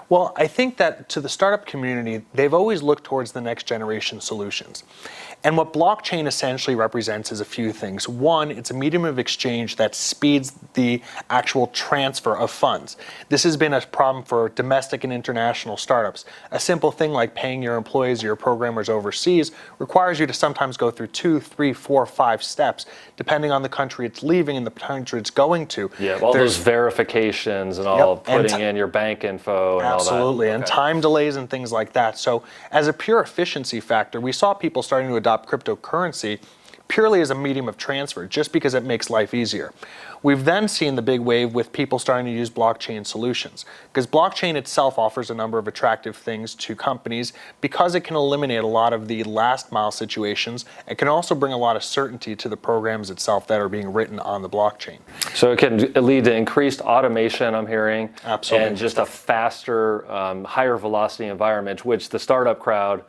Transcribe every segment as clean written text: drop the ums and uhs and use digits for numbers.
Well, I think that to the startup community, they've always looked towards the next generation solutions. And what blockchain essentially represents is a few things. One, it's a medium of exchange that speeds the actual transfer of funds. This has been a problem for domestic and international startups. A simple thing like paying your employees or your programmers overseas requires you to sometimes go through 2, 3, 4, 5 steps, depending on the country it's leaving and the country it's going to. Yeah, all those verifications and all, putting in your bank info and all that. Absolutely, and time delays and things like that. So as a pure efficiency factor, we saw people starting to adopt cryptocurrency purely as a medium of transfer, just because it makes life easier. We've then seen the big wave with people starting to use blockchain solutions, because blockchain itself offers a number of attractive things to companies because it can eliminate a lot of the last mile situations. It can also bring a lot of certainty to the programs itself that are being written on the blockchain. So it can lead to increased automation, I'm hearing, Absolutely. And just a faster, higher velocity environment, which the startup crowd,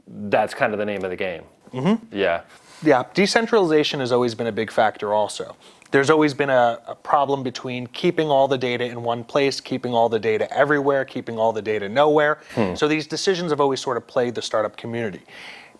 that's kind of the name of the game. Mm-hmm. Yeah. Yeah, decentralization has always been a big factor also. There's always been a problem between keeping all the data in one place, keeping all the data everywhere, keeping all the data nowhere. So these decisions have always sort of plagued the startup community.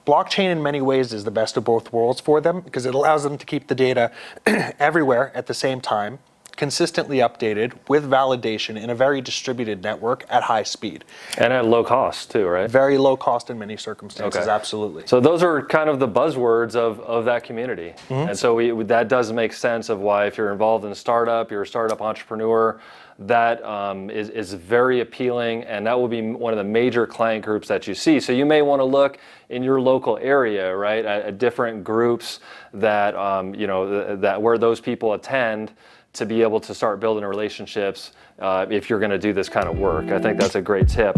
Blockchain in many ways is the best of both worlds for them because it allows them to keep the data everywhere at the same time, consistently updated with validation in a very distributed network at high speed. And at low cost too, right? Very low cost in many circumstances, Okay. absolutely. So those are kind of the buzzwords of that community. And so that does make sense of why if you're involved in a startup, you're a startup entrepreneur, that is very appealing, and that will be one of the major client groups that you see. So you may want to look in your local area, right, at different groups that, that where those people attend, to be able to start building relationships if you're going to do this kind of work. I think that's a great tip.